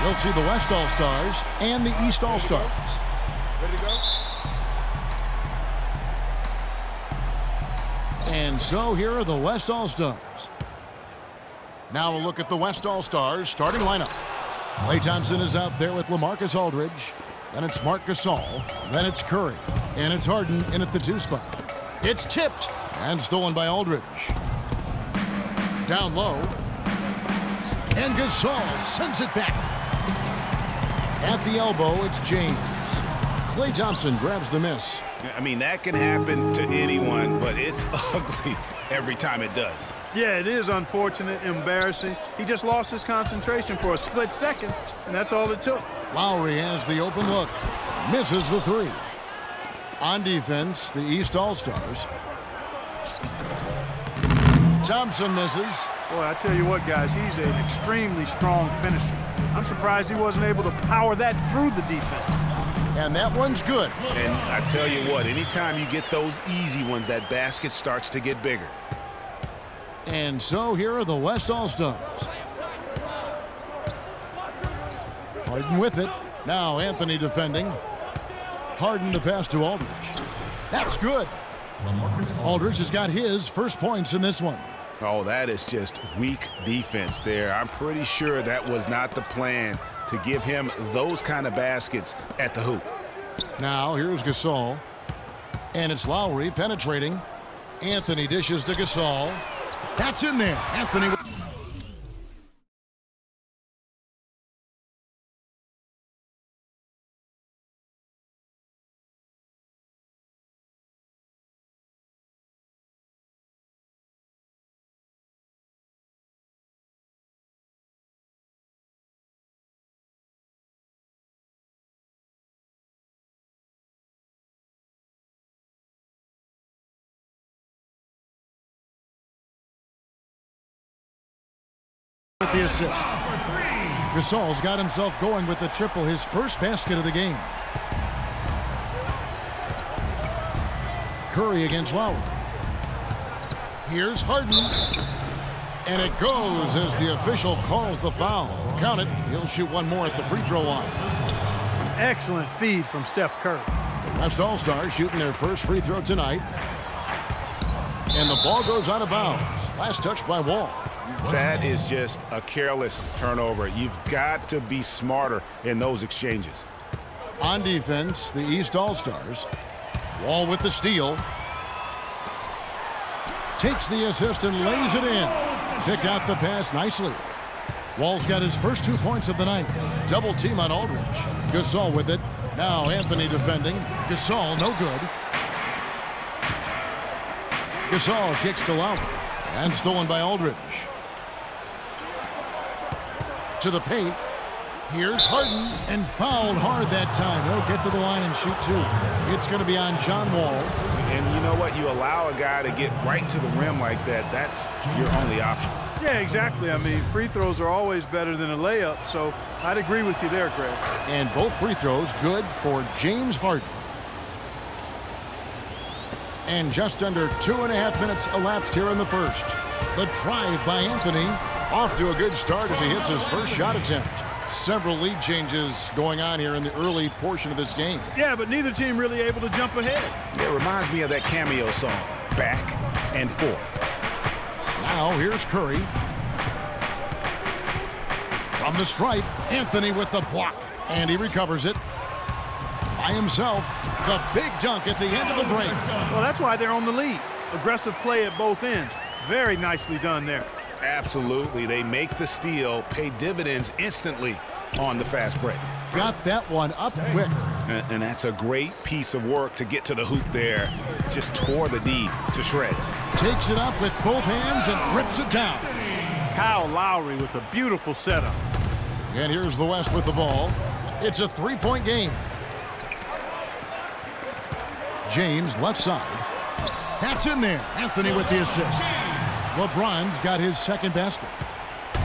We'll see the West All-Stars and the East All-Stars. Ready to go? And so here are the West All-Stars. Now a look at the West All-Stars starting lineup. Klay Thompson is out there with LaMarcus Aldridge. Then it's Marc Gasol. Then it's Curry. And it's Harden in at the 2 spot. It's tipped and stolen by Aldridge. Down low. And Gasol sends it back. At the elbow, it's James. Klay Thompson grabs the miss. I mean, that can happen to anyone, but it's ugly every time it does. Yeah, it is unfortunate, embarrassing. He just lost his concentration for a split second, and that's all it took. Lowry has the open look. Misses the 3. On defense, the East All-Stars. Thompson misses. Boy, I tell you what, guys, he's an extremely strong finisher. I'm surprised he wasn't able to power that through the defense. And that one's good. And I tell you what, anytime you get those easy ones, that basket starts to get bigger. And so here are the West All-Stars. Harden with it. Now Anthony defending. Harden the pass to Aldridge. That's good. Aldridge has got his first points in this one. Oh, that is just weak defense there. I'm pretty sure that was not the plan to give him those kind of baskets at the hoop. Now here's Gasol. And it's Lowry penetrating. Anthony dishes to Gasol. That's in there. Anthony. With the assist. Gasol's got himself going with the triple, his first basket of the game. Curry against Lowry. Here's Harden. And it goes as the official calls the foul. Count it. He'll shoot one more at the free throw line. Excellent feed from Steph Curry. The West All-Stars shooting their first free throw tonight. And the ball goes out of bounds. Last touch by Wall. That is just a careless turnover. You've got to be smarter in those exchanges. On defense, the East All-Stars. Wall with the steal. Takes the assist and lays it in. Pick out the pass nicely. Wall's got his first 2 points of the night. Double team on Aldridge. Gasol with it. Now Anthony defending. Gasol no good. Gasol kicks to Lowry. And stolen by Aldridge. To the paint. Here's Harden, and fouled hard that time. He'll get to the line and shoot 2. It's going to be on John Wall. And you know what? You allow a guy to get right to the rim like that. That's your only option. Yeah, exactly. I mean, free throws are always better than a layup, so I'd agree with you there, Greg. And both free throws good for James Harden. And just under 2.5 minutes elapsed here in the first. The drive by Anthony. Off to a good start as he hits his first shot attempt. Several lead changes going on here in the early portion of this game. Yeah, but neither team really able to jump ahead. It reminds me of that cameo song, Back and Forth. Now here's Curry. From the stripe, Anthony with the block. And he recovers it. By himself, the big dunk at the end of the break. Well, that's why they're on the lead. Aggressive play at both ends. Very nicely done there. Absolutely. They make the steal, pay dividends instantly on the fast break. Got that one up quick. And that's a great piece of work to get to the hoop there. Just tore the D to shreds. Takes it up with both hands and rips it down. Kyle Lowry with a beautiful setup. And here's the West with the ball. It's a 3-point game. James left side. That's in there. Anthony with the assist. LeBron's got his second basket.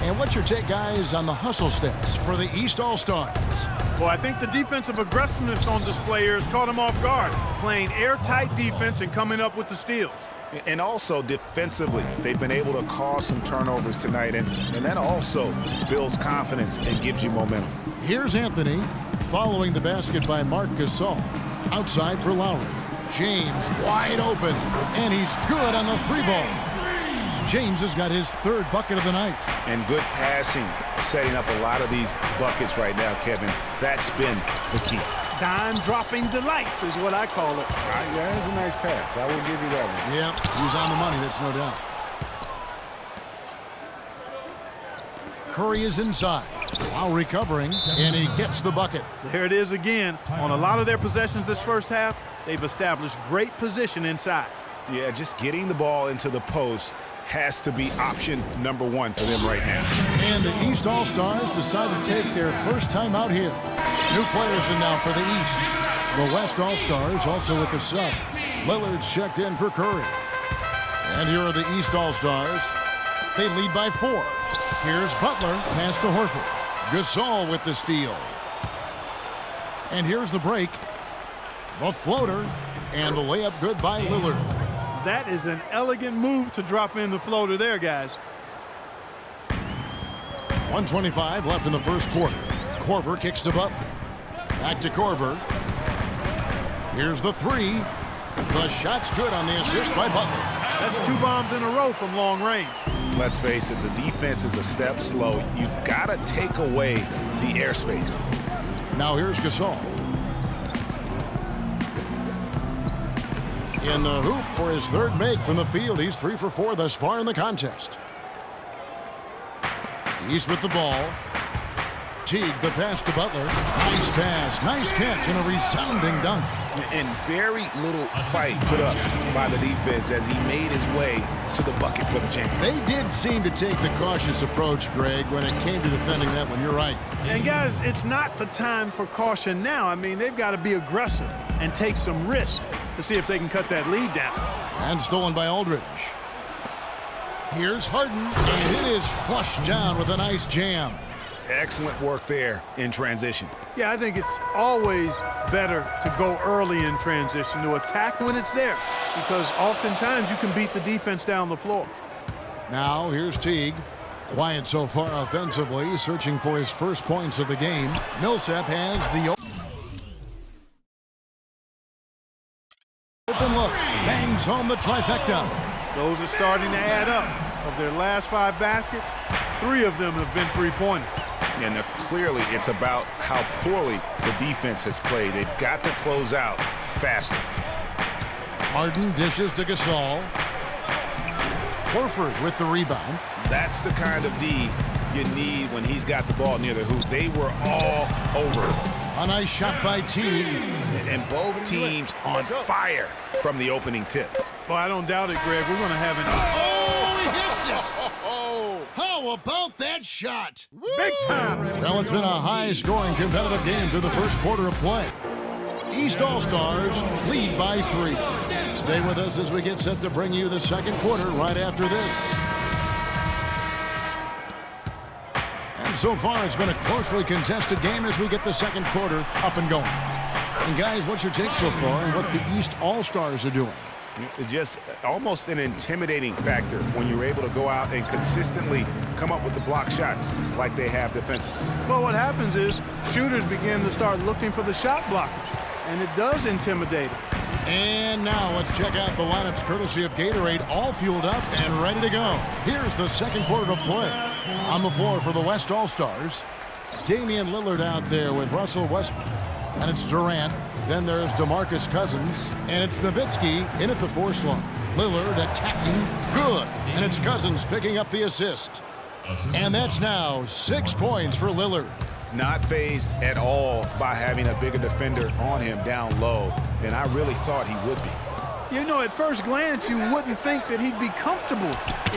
And what's your take, guys, on the hustle stats for the East All-Stars? Well, I think the defensive aggressiveness on display here has caught him off guard, playing airtight defense and coming up with the steals. And also defensively, they've been able to cause some turnovers tonight, and that also builds confidence and gives you momentum. Here's Anthony following the basket by Marc Gasol. Outside for Lowry. James wide open, and he's good on the three ball. James has got his third bucket of the night. And good passing, setting up a lot of these buckets right now, Kevin. That's been the key. Dime-dropping delights is what I call it. Yeah, that's a nice pass. I will give you that one. Yeah, he's on the money, that's no doubt. Curry is inside while recovering, and he gets the bucket. There it is again. On a lot of their possessions this first half, they've established great position inside. Yeah, just getting the ball into the post has to be option number one for them right now. And the East All-Stars decide to take their first time out here. New players in now for the East. The West All-Stars also with the sub. Lillard's checked in for Curry. And here are the East All-Stars. They lead by 4. Here's Butler, pass to Horford. Gasol with the steal. And here's the break. The floater, and the layup good by Lillard. That is an elegant move to drop in the floater there, guys. 1:25 left in the first quarter. Korver kicks to Butler. Back to Korver. Here's the three. The shot's good on the assist by Butler. That's 2 bombs in a row from long range. Let's face it, the defense is a step slow. You've got to take away the airspace. Now here's Gasol. In the hoop for his third make from the field. He's 3 for 4 thus far in the contest. East with the ball. Teague the pass to Butler. Nice pass, nice catch, and a resounding dunk. And very little fight put up by the defense as he made his way to the bucket for the champion. They did seem to take the cautious approach, Greg, when it came to defending that one. You're right. And guys, it's not the time for caution now. I mean, they've got to be aggressive and take some risk to see if they can cut that lead down. And stolen by Aldridge. Here's Harden, and it is flushed down with a nice jam. Excellent work there in transition. Yeah, I think it's always better to go early in transition, to attack when it's there, because oftentimes you can beat the defense down the floor. Now here's Teague. Quiet so far offensively, searching for his first points of the game. Millsap has the open look. Bangs home the trifecta. Those are starting to add up. Of their last 5 baskets, 3 of them have been three-pointers. And clearly it's about how poorly the defense has played. They've got to close out faster. Harden dishes to Gasol. Horford with the rebound. That's the kind of D you need when he's got the ball near the hoop. They were all over it. A nice shot by Teague. And both teams on fire from the opening tip. Well, I don't doubt it, Greg. We're going to have an... Oh, he hits it! How about that shot? Big time! Well, it's been a high-scoring competitive game through the first quarter of play. East All-Stars lead by 3. Stay with us as we get set to bring you the second quarter right after this. And so far, it's been a closely contested game as we get the second quarter up and going. And guys, what's your take so far on what the East All-Stars are doing? Just almost an intimidating factor when you're able to go out and consistently come up with the block shots like they have defensively. Well, what happens is shooters begin to start looking for the shot blockers, and it does intimidate them. And now let's check out the lineups courtesy of Gatorade, all fueled up and ready to go. Here's the second quarter of play. On the floor for the West All-Stars, Damian Lillard out there with Russell Westbrook. And it's Durant. Then there's DeMarcus Cousins. And it's Nowitzki in at the 4 slot. Lillard attacking good. And it's Cousins picking up the assist. And that's now 6 points for Lillard. Not fazed at all by having a bigger defender on him down low. And I really thought he would be. You know, at first glance, you wouldn't think that he'd be comfortable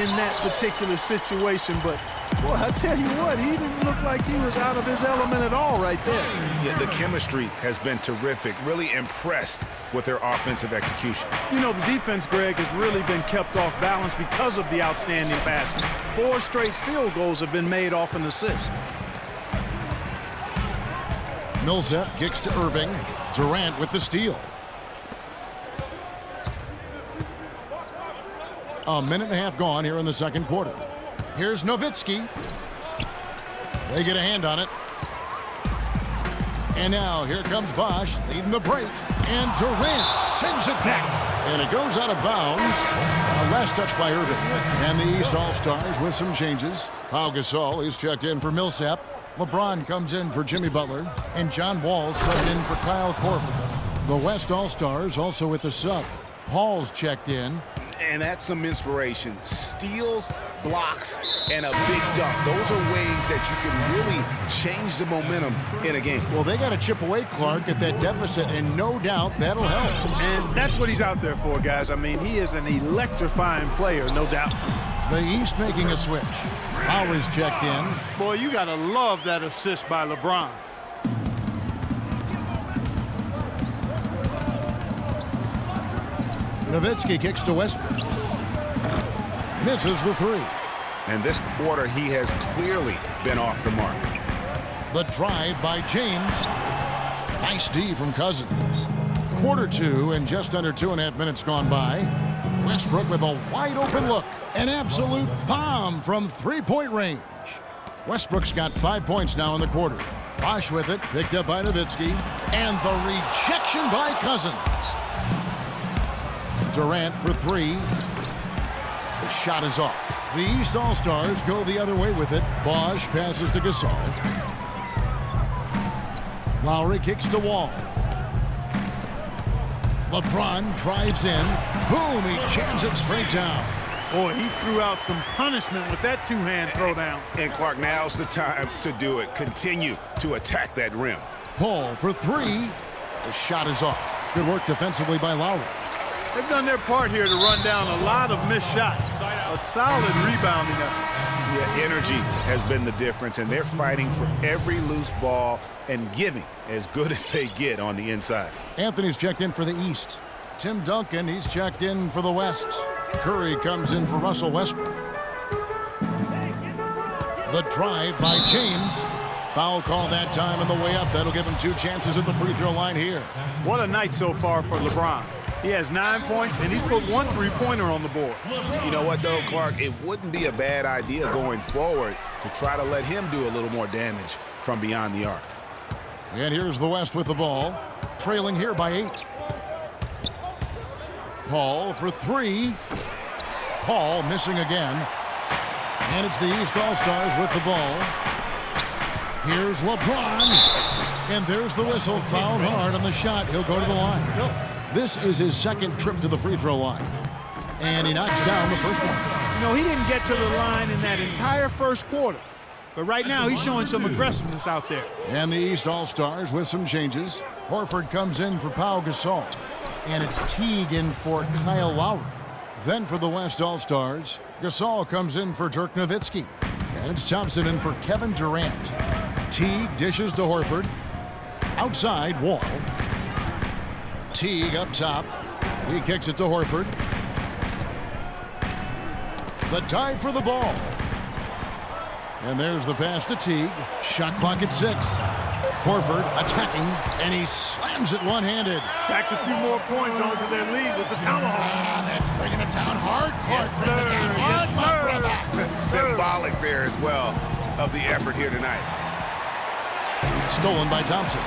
in that particular situation. But, boy, I tell you what, he didn't look like he was out of his element at all right there. Yeah, the chemistry has been terrific. Really impressed with their offensive execution. You know, the defense, Greg, has really been kept off balance because of the outstanding passing. 4 straight field goals have been made off an assist. Millsap kicks to Irving. Durant with the steal. A minute and a half gone here in the second quarter. Here's Nowitzki. They get a hand on it. And now here comes Bosch leading the break. And Durant sends it back. And it goes out of bounds. Last touch by Irving. And the East All-Stars with some changes. Pau Gasol is checked in for Millsap. LeBron comes in for Jimmy Butler. And John Wall's subbed in for Kyle Korver. The West All-Stars also with a sub. Paul's checked in. And that's some inspiration. Steals, blocks, and a big dunk. Those are ways that you can really change the momentum in a game. Well, they got to chip away, Clark, at that deficit, and no doubt that'll help. And that's what he's out there for, guys. I mean, he is an electrifying player, no doubt. The East making a switch. Lowry's checked in. Boy, you got to love that assist by LeBron. Nowitzki kicks to Westbrook. Misses the three. And this quarter, he has clearly been off the mark. The drive by James. Nice D from Cousins. Quarter two and just under 2.5 minutes gone by. Westbrook with a wide open look. An absolute bomb from three-point range. Westbrook's got 5 points now in the quarter. Bosch with it, picked up by Nowitzki. And the rejection by Cousins. Durant for three. The shot is off. The East All-Stars go the other way with it. Bosch passes to Gasol. Lowry kicks to Wall. LeBron drives in. Boom, he jams it straight down. Boy, he threw out some punishment with that two-hand throwdown. And Clark, now's the time to do it. Continue to attack that rim. Paul for three. The shot is off. Good work defensively by Lowry. They've done their part here to run down a lot of missed shots. A solid rebounding effort. Yeah, energy has been the difference, and they're fighting for every loose ball and giving as good as they get on the inside. Anthony's checked in for the East. Tim Duncan, he's checked in for the West. Curry comes in for Russell Westbrook. The drive by James. Foul call that time on the way up. That'll give him 2 chances at the free throw line here. What a night so far for LeBron. He has 9 points, and he's put 1 3-pointer on the board. You know what, though, Clark? It wouldn't be a bad idea going forward to try to let him do a little more damage from beyond the arc. And here's the West with the ball, trailing here by 8. Paul for three. Paul missing again. And it's the East All-Stars with the ball. Here's LeBron. And there's the whistle. Fouled hard on the shot. He'll go to the line. This is his second trip to the free throw line. And he knocks down the first one. You know, he didn't get to the line in that entire first quarter. But right now, he's showing some aggressiveness out there. And the East All-Stars with some changes. Horford comes in for Pau Gasol. And it's Teague in for Kyle Lowry. Then for the West All-Stars, Gasol comes in for Dirk Nowitzki. And it's Thompson in for Kevin Durant. Teague dishes to Horford. Outside, Wall. Teague up top. He kicks it to Horford. The dive for the ball. And there's the pass to Teague. Shot clock at 6. Horford attacking, and he slams it one-handed. Tacks a few more points onto their lead with the tomahawk. That's bringing it down hard, Clark. Yes, sir. Yes, sir. Symbolic there as well of the effort here tonight. Stolen by Thompson.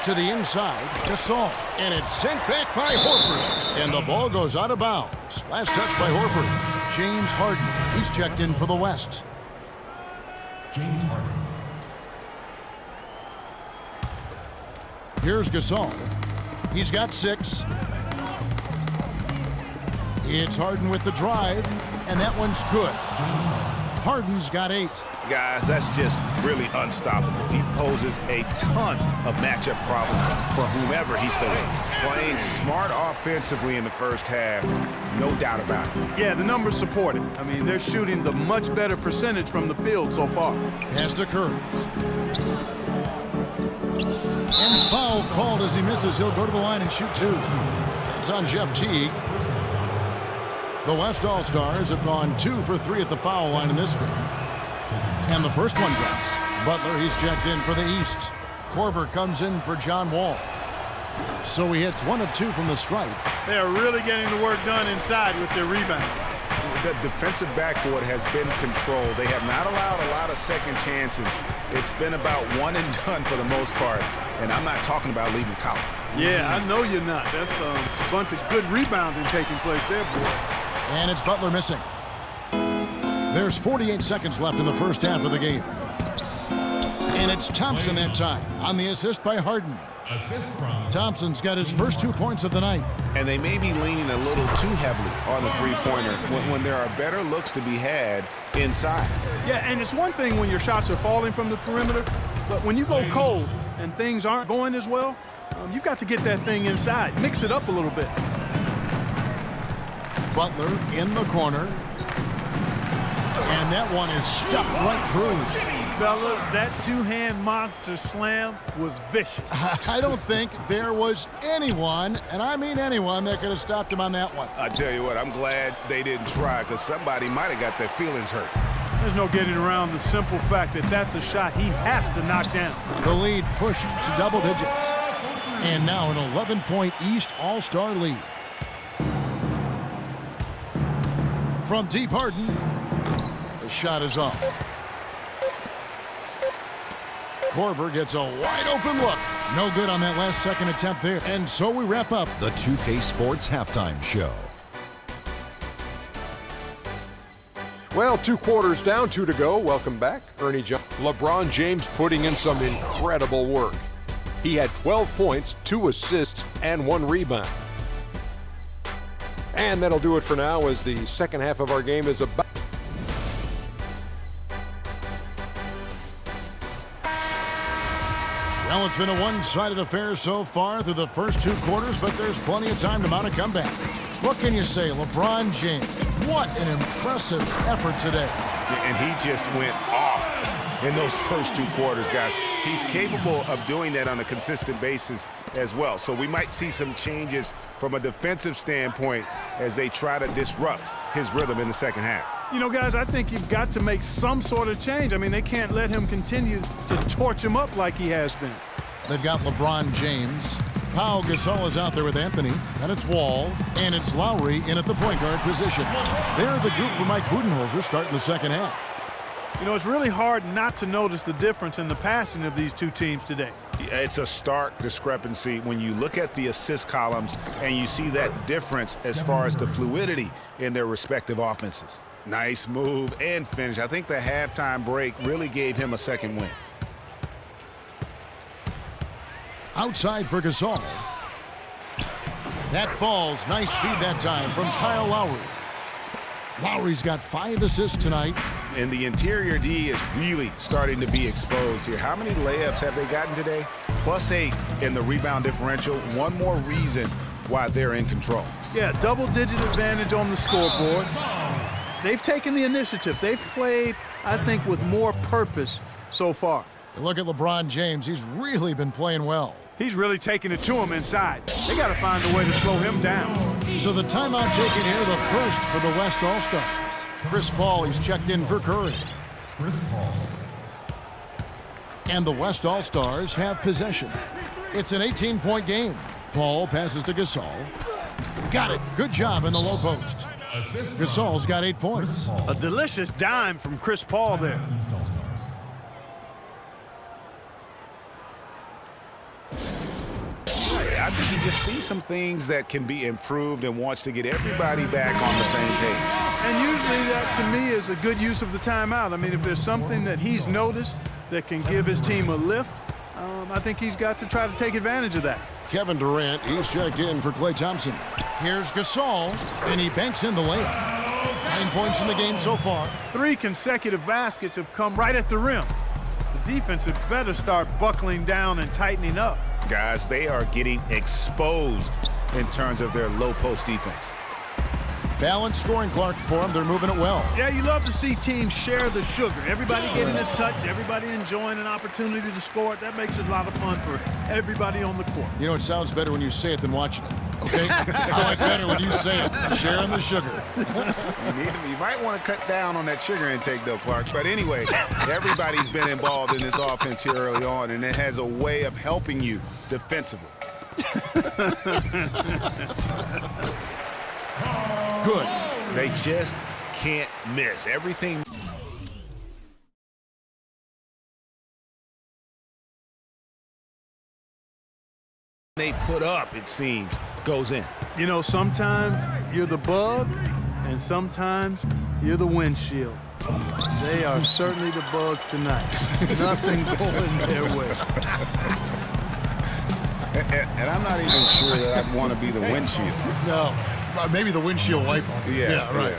To the inside, Gasol. And it's sent back by Horford. And the ball goes out of bounds. Last touch by Horford. James Harden. He's checked in for the West. James Harden. Here's Gasol. He's got 6. It's Harden with the drive, and that one's good. Harden's got 8. Guys, that's just really unstoppable. He poses a ton of matchup problems for whomever he's facing. Playing smart offensively in the first half, no doubt about it. Yeah, the numbers support it. I mean, they're shooting the much better percentage from the field so far. Pass to Curry. And foul called as he misses. He'll go to the line and shoot 2. It's on Jeff Teague. The West All-Stars have gone 2 for 3 at the foul line in this game. And the first one drops. Butler, he's checked in for the East. Korver comes in for John Wall. So he hits 1 of 2 from the stripe. They are really getting the work done inside with their rebound. The defensive backboard has been controlled. They have not allowed a lot of second chances. It's been about one and done for the most part, and I'm not talking about leaving the column. Yeah, I know you're not. That's a bunch of good rebounding taking place there, boy. And it's Butler missing. There's 48 seconds left in the first half of the game. And it's Thompson that time on the assist by Harden. Assist from Thompson's got his first 2 points of the night. And they may be leaning a little too heavily on the three-pointer when there are better looks to be had inside. Yeah, and it's one thing when your shots are falling from the perimeter, but when you go cold and things aren't going as well, you've got to get that thing inside. Mix it up a little bit. Butler in the corner. And that one is stuffed right through. Fellas, that two-hand monster slam was vicious. I don't think there was anyone, and I mean anyone, that could have stopped him on that one. I tell you what, I'm glad they didn't try because somebody might have got their feelings hurt. There's no getting around the simple fact that that's a shot he has to knock down. The lead pushed to double digits. And now an 11-point East All-Star lead. From deep, Harden. The shot is off. Korver gets a wide-open look. No good on that last second attempt there. And so we wrap up The 2K Sports Halftime Show. Well, 2 quarters down, 2 to go. Welcome back, Ernie Jones. LeBron James putting in some incredible work. He had 12 points, 2 assists, and 1 rebound. And that'll do it for now as the second half of our game is about. Well, it's been a one-sided affair so far through the first 2 quarters, but there's plenty of time to mount a comeback. What can you say, LeBron James? What an impressive effort today. And he just went off in those first 2 quarters, guys. He's capable of doing that on a consistent basis as well. So we might see some changes from a defensive standpoint as they try to disrupt his rhythm in the second half. You know, guys, I think you've got to make some sort of change. I mean, they can't let him continue to torch him up like he has been. They've got LeBron James. Pau Gasol is out there with Anthony. And it's Wall. And it's Lowry in at the point guard position. They're the group for Mike Budenholzer starting the second half. You know, it's really hard not to notice the difference in the passing of these 2 teams today. It's a stark discrepancy when you look at the assist columns and you see that difference as far as the fluidity in their respective offenses. Nice move and finish. I think the halftime break really gave him a second win. Outside for Gasol. That falls. Nice feed that time from Kyle Lowry. Lowry's got 5 assists tonight. And the interior D is really starting to be exposed here. How many layups have they gotten today? +8 in the rebound differential. One more reason why they're in control. Yeah, double-digit advantage on the scoreboard. They've taken the initiative. They've played, I think, with more purpose so far. Look at LeBron James. He's really been playing well. He's really taking it to him inside. They got to find a way to slow him down. So the timeout taken here, the first for the West All-Stars. Chris Paul, he's checked in for Curry. Chris Paul. And the West All-Stars have possession. It's an 18-point game. Paul passes to Gasol. Got it. Good job in the low post. Assist Gasol's got 8 points. Chris Paul. A delicious dime from Chris Paul there. East All-Stars. I think he just sees some things that can be improved and wants to get everybody back on the same page. And usually that, to me, is a good use of the timeout. I mean, if there's something that he's noticed that can give his team a lift, I think he's got to try to take advantage of that. Kevin Durant, he's checked in for Klay Thompson. Here's Gasol, and he banks in the layup. 9 points in the game so far. 3 consecutive baskets have come right at the rim. The defense had better start buckling down and tightening up. Guys, they are getting exposed in terms of their low post defense. Balanced scoring, Clark, for them. They're moving it well. Yeah, you love to see teams share the sugar. Everybody getting a touch, everybody enjoying an opportunity to score it. That makes it a lot of fun for everybody on the court. You know, it sounds better when you say it than watching it, okay? I like better when you say it. Sharing the sugar. You might want to cut down on that sugar intake, though, Clark. But anyway, everybody's been involved in this offense here early on, and it has a way of helping you defensively. Good. They just can't miss. Everything they put up, it seems, goes in. You know, sometimes you're the bug, and sometimes you're the windshield. They are certainly the bugs tonight. Nothing going their way. And I'm not even sure that I'd want to be the windshield. No, maybe the windshield wiper. Yeah, right.